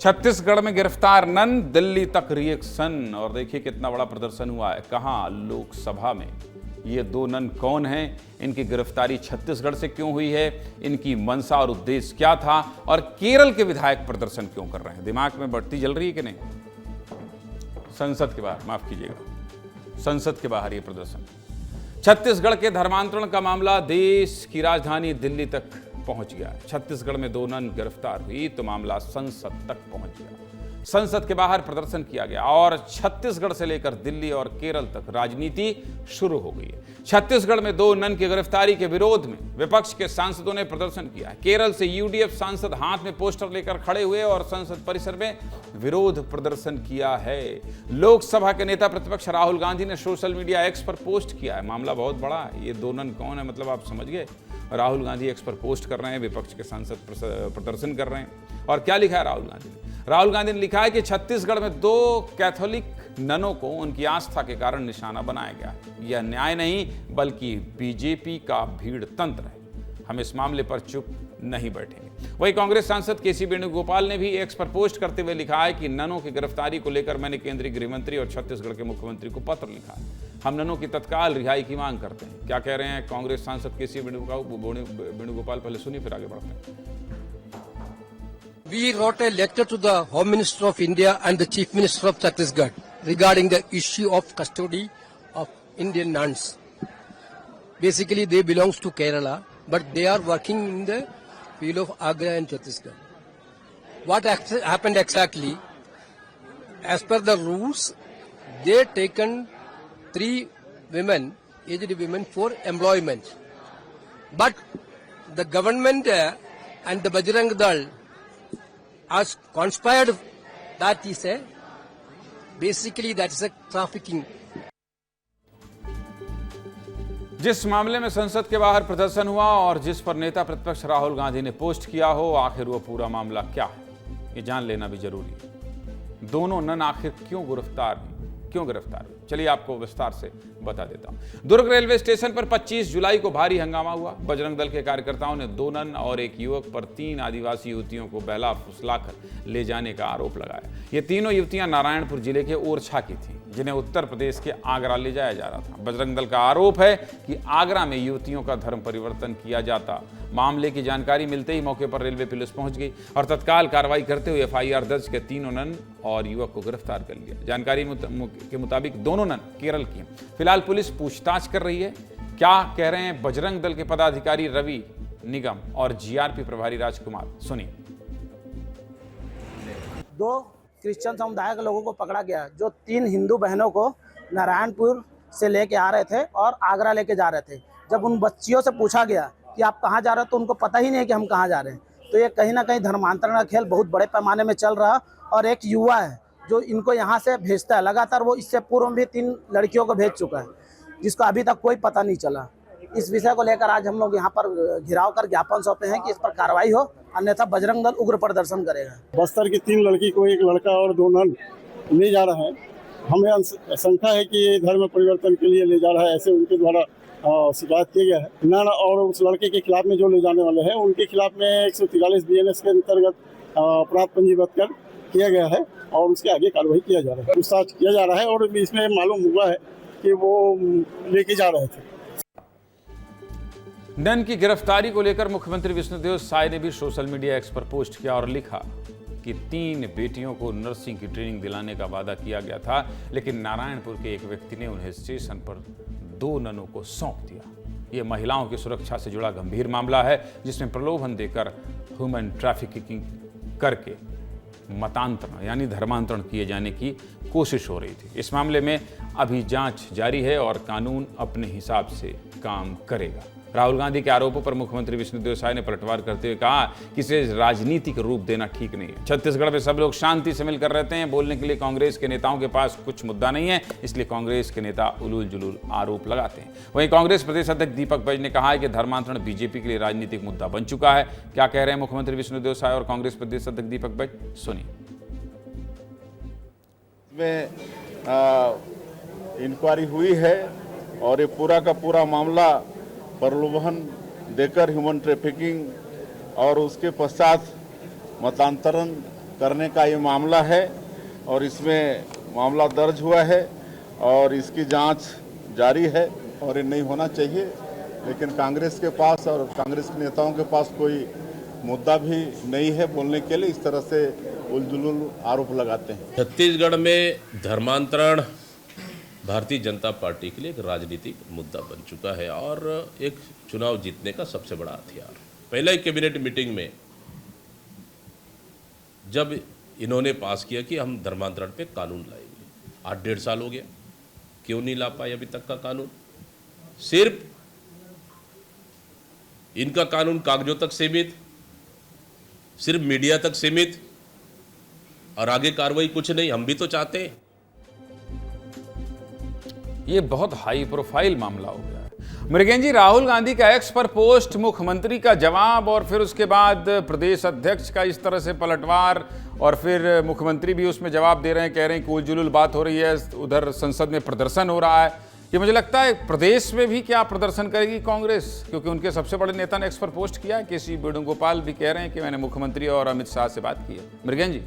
छत्तीसगढ़ में गिरफ्तार नन, दिल्ली तक रिएक्शन। और देखिए कितना बड़ा प्रदर्शन हुआ है। कहां? लोकसभा में। ये दो नन कौन हैं? इनकी गिरफ्तारी छत्तीसगढ़ से क्यों हुई है? इनकी मंशा और उद्देश्य क्या था? और केरल के विधायक प्रदर्शन क्यों कर रहे हैं? दिमाग में बत्ती जल रही है कि नहीं? संसद के बाहर, माफ कीजिएगा, संसद के बाहर ये प्रदर्शन। छत्तीसगढ़ के धर्मांतरण का मामला देश की राजधानी दिल्ली तक पहुंच गया। छत्तीसगढ़ में दो नन गिरफ्तार हुई तो मामला संसद तक पहुंच गया। संसद के बाहर प्रदर्शन किया गया और छत्तीसगढ़ से लेकर दिल्ली और केरल तक राजनीति शुरू हो गई है। छत्तीसगढ़ में दो नन की गिरफ्तारी के विरोध में विपक्ष के सांसदों ने प्रदर्शन किया है। केरल से यूडीएफ सांसद हाथ में पोस्टर लेकर खड़े हुए और संसद परिसर में विरोध प्रदर्शन किया है। लोकसभा के नेता प्रतिपक्ष राहुल गांधी ने सोशल मीडिया एक्स पर पोस्ट किया है। मामला बहुत बड़ा है। ये दो नन कौन है, मतलब आप समझ गए। राहुल गांधी एक्स पर पोस्ट कर रहे हैं, विपक्ष के सांसद प्रदर्शन कर रहे हैं। और क्या लिखा है राहुल गांधी ने? राहुल गांधी ने लिखा है कि छत्तीसगढ़ में दो कैथोलिक ननों को उनकी आस्था के कारण निशाना बनाया गया है। यह न्याय नहीं बल्कि बीजेपी का भीड़ तंत्र है। हम इस मामले पर चुप नहीं बैठेंगे। वहीं कांग्रेस सांसद केसी वेणुगोपाल ने भी एक्स पर पोस्ट करते हुए लिखा है कि ननों की गिरफ्तारी को लेकर मैंने केंद्रीय गृह मंत्री और छत्तीसगढ़ के मुख्यमंत्री को पत्र लिखा है। हम ननों की तत्काल रिहाई की मांग करते हैं। क्या कह रहे हैं कांग्रेस सांसद केसी वेणुगोपाल? पहले सुनिए फिर आगे बढ़ते हैं। We wrote a letter to the Home Minister of India and the Chief Minister of Chhattisgarh regarding the issue of custody of Indian nuns. Basically, they belongs to Kerala, but they are working in the field of Agra and Chhattisgarh. What happened exactly? As per the rules, they taken 3 women, aged women, for employment. But the government and the Bajrang Dal has conspired. That is a trafficking. जिस मामले में संसद के बाहर प्रदर्शन हुआ और जिस पर नेता प्रतिपक्ष राहुल गांधी ने पोस्ट किया हो, आखिर वो पूरा मामला क्या है, ये जान लेना भी जरूरी है। दोनों नन आखिर क्यों गिरफ्तार हुए? चलिए आपको विस्तार से बता देता हूं। दुर्ग रेलवे स्टेशन पर 25 जुलाई को भारी हंगामा हुआ। बजरंग दल के कार्यकर्ताओं ने दो नन और एक युवक पर 3 आदिवासी युवतियों को बहला फुसलाकर ले जाने का आरोप लगाया। ये तीनों युवतियां नारायणपुर जिले के ओरछा की थीं, जिन्हें उत्तर प्रदेश के आगरा ले जाया जा रहा था। बजरंग दल का आरोप है कि आगरा में युवतियों का धर्म परिवर्तन किया जाता। मामले की जानकारी मिलते ही मौके पर रेलवे पुलिस पहुंच गई और तत्काल कार्रवाई करते हुए एफआईआर दर्ज के तीनों नन और युवक को गिरफ्तार कर लिया। जानकारी के मुताबिक दोनों नन केरल की हैं। फिलहाल पुलिस पूछताछ कर रही है। क्या कह रहे हैं बजरंग दल के पदाधिकारी रवि निगम और जीआरपी प्रभारी राजकुमार, सुनिए। 2 क्रिश्चियन समुदाय के लोगों को पकड़ा गया, जो 3 हिंदू बहनों को नारायणपुर से लेके आ रहे थे और आगरा लेके जा रहे थे। जब उन बच्चियों से पूछा गया कि आप कहाँ जा रहे हो, तो उनको पता ही नहीं है कि हम कहाँ जा रहे हैं। तो ये कहीं ना कहीं धर्मांतरण का खेल बहुत बड़े पैमाने में चल रहा। और एक युवा है जो इनको यहाँ से भेजता है लगातार। वो इससे पूर्व भी 3 लड़कियों को भेज चुका है, जिसका अभी तक कोई पता नहीं चला। इस विषय को लेकर आज हम लोग यहाँ पर घिराव कर ज्ञापन सौंपे हैं कि इस पर कार्रवाई हो, अन्यथा बजरंग दल उग्र प्रदर्शन करेगा। बस्तर की 3 लड़की को एक लड़का और 2 नन ले जा रहा है। हमें शंका है कि ये धर्म परिवर्तन के लिए ले जा रहा है, ऐसे उनके द्वारा शिकायत किया गया है। नन और उस लड़के के खिलाफ में जो ले जाने वाले हैं, उनके खिलाफ में 143 बीएनएस के अंतर्गत अपराध पंजीबद्ध कर किया गया है और उसके आगे कार्रवाई किया जा रहा है, पूछताछ किया जा रहा है। और इसमें मालूम हुआ है कि वो लेके जा रहे थे। नन की गिरफ्तारी को लेकर मुख्यमंत्री विष्णुदेव साय ने भी सोशल मीडिया एक्स पर पोस्ट किया और लिखा कि 3 बेटियों को नर्सिंग की ट्रेनिंग दिलाने का वादा किया गया था, लेकिन नारायणपुर के एक व्यक्ति ने उन्हें स्टेशन पर 2 ननों को सौंप दिया। ये महिलाओं की सुरक्षा से जुड़ा गंभीर मामला है, जिसमें प्रलोभन देकर ह्यूमन ट्रैफिकिंग करके मतांतरण यानी धर्मांतरण किए जाने की कोशिश हो रही थी। इस मामले में अभी जांच जारी है और कानून अपने हिसाब से काम करेगा। राहुल गांधी के आरोपों पर मुख्यमंत्री विष्णुदेव साय ने पलटवार करते हुए कहा कि इसे राजनीतिक रूप देना ठीक नहीं है। छत्तीसगढ़ में सब लोग शांति से मिलकर रहते हैं। बोलने के लिए कांग्रेस के नेताओं के पास कुछ मुद्दा नहीं है, इसलिए कांग्रेस के नेता उलूल जुलूल आरोप लगाते हैं। वहीं कांग्रेस प्रदेश अध्यक्ष दीपक बैज ने कहा है कि धर्मांतरण बीजेपी के लिए राजनीतिक मुद्दा बन चुका है। क्या कह रहे हैं मुख्यमंत्री विष्णुदेव साय और कांग्रेस प्रदेश अध्यक्ष दीपक बैज, सुनिए। इंक्वायरी हुई है और ये पूरा का पूरा मामला प्रलोभन देकर ह्यूमन ट्रैफिकिंग और उसके पश्चात मतांतरण करने का ये मामला है और इसमें मामला दर्ज हुआ है और इसकी जांच जारी है और ये नहीं होना चाहिए। लेकिन कांग्रेस के पास और कांग्रेस के नेताओं के पास कोई मुद्दा भी नहीं है बोलने के लिए, इस तरह से उलझुल आरोप लगाते हैं। छत्तीसगढ़ में धर्मांतरण भारतीय जनता पार्टी के लिए एक राजनीतिक मुद्दा बन चुका है और एक चुनाव जीतने का सबसे बड़ा हथियार। पहले ही कैबिनेट मीटिंग में जब इन्होंने पास किया कि हम धर्मांतरण पे कानून लाएंगे, 8-1.5 साल हो गया, क्यों नहीं ला पाए अभी तक का कानून? सिर्फ इनका कानून कागजों तक सीमित, सिर्फ मीडिया तक सीमित और आगे कार्रवाई कुछ नहीं। हम भी तो चाहते हैं। ये बहुत हाई प्रोफाइल मामला हो गया है। मृगेन जी, राहुल गांधी का एक्स पर पोस्ट, मुख्यमंत्री का जवाब और फिर उसके बाद प्रदेश अध्यक्ष का इस तरह से पलटवार और फिर मुख्यमंत्री भी उसमें जवाब दे रहे हैं, कह रहे हैं कि उलझुल बात हो रही है, उधर संसद में प्रदर्शन हो रहा है। ये मुझे लगता है प्रदेश में भी क्या प्रदर्शन करेगी कांग्रेस, क्योंकि उनके सबसे बड़े नेता ने एक्स पर पोस्ट किया है। केसी वेणुगोपाल भी कह रहे हैं कि मैंने मुख्यमंत्री और अमित शाह से बात की है। मृगेन जी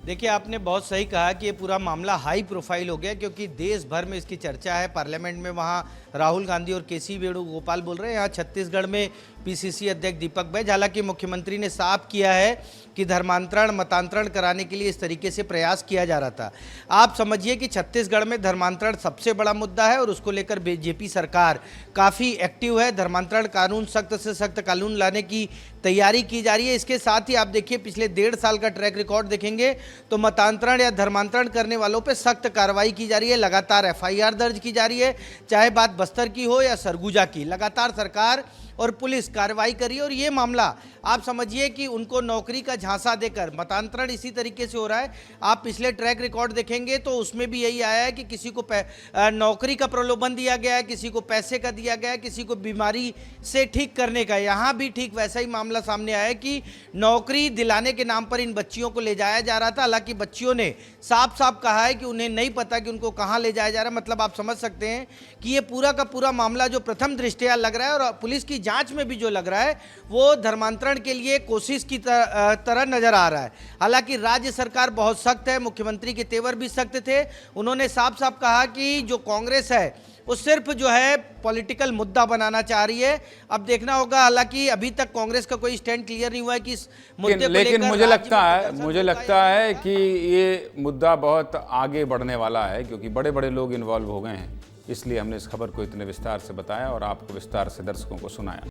देखिए, आपने बहुत सही कहा कि ये पूरा मामला हाई प्रोफाइल हो गया, क्योंकि देश भर में इसकी चर्चा है। पार्लियामेंट में वहाँ राहुल गांधी और केसी वेणुगोपाल बोल रहे हैं, यहाँ छत्तीसगढ़ में पीसीसी अध्यक्ष दीपक बैज। हालांकि मुख्यमंत्री ने साफ किया है कि धर्मांतरण मतांतरण कराने के लिए इस तरीके से प्रयास किया जा रहा था। आप समझिए कि छत्तीसगढ़ में धर्मांतरण सबसे बड़ा मुद्दा है और उसको लेकर बीजेपी सरकार काफ़ी एक्टिव है। धर्मांतरण कानून, सख्त से सख्त कानून लाने की तैयारी की जा रही है। इसके साथ ही आप देखिए, पिछले 1.5 साल का ट्रैक रिकॉर्ड देखेंगे तो मतांतरण या धर्मांतरण करने वालों पर सख्त कार्रवाई की जा रही है। लगातार FIR दर्ज की जा रही है, चाहे बात बस्तर की हो या सरगुजा की। लगातार सरकार और पुलिस कार्रवाई करी और ये मामला आप समझिए कि उनको नौकरी का झांसा देकर मतांतरण इसी तरीके से हो रहा है। आप पिछले ट्रैक रिकॉर्ड देखेंगे तो उसमें भी यही आया है कि किसी को नौकरी का प्रलोभन दिया गया है, किसी को पैसे का दिया गया है, किसी को बीमारी से ठीक करने का। यहाँ भी ठीक वैसा ही मामला सामने आया है कि नौकरी दिलाने के नाम पर इन बच्चियों को ले जाया जा रहा था। हालांकि बच्चियों ने साफ साफ कहा है कि उन्हें नहीं पता कि उनको कहाँ ले जाया जा रहा है। मतलब आप समझ सकते हैं कि ये पूरा का पूरा मामला जो प्रथम दृष्टया लग रहा है और पुलिस की जांच में भी जो लग रहा है वो धर्मांतरण के लिए कोशिश की तरह नजर आ रहा है। हालांकि राज्य सरकार बहुत सख्त है, मुख्यमंत्री के तेवर भी सख्त थे। उन्होंने साफ साफ कहा कि जो कांग्रेस है वो सिर्फ जो है पॉलिटिकल मुद्दा बनाना चाह रही है। अब देखना होगा। हालांकि अभी तक कांग्रेस का कोई स्टैंड क्लियर नहीं हुआ है कि इस मुद्दे को लेकिन लेकर मुझे लगता है कि ये मुद्दा बहुत आगे बढ़ने वाला है, क्योंकि बड़े बड़े लोग इन्वॉल्व हो गए हैं। इसलिए हमने इस खबर को इतने विस्तार से बताया और आपको विस्तार से दर्शकों को सुनाया।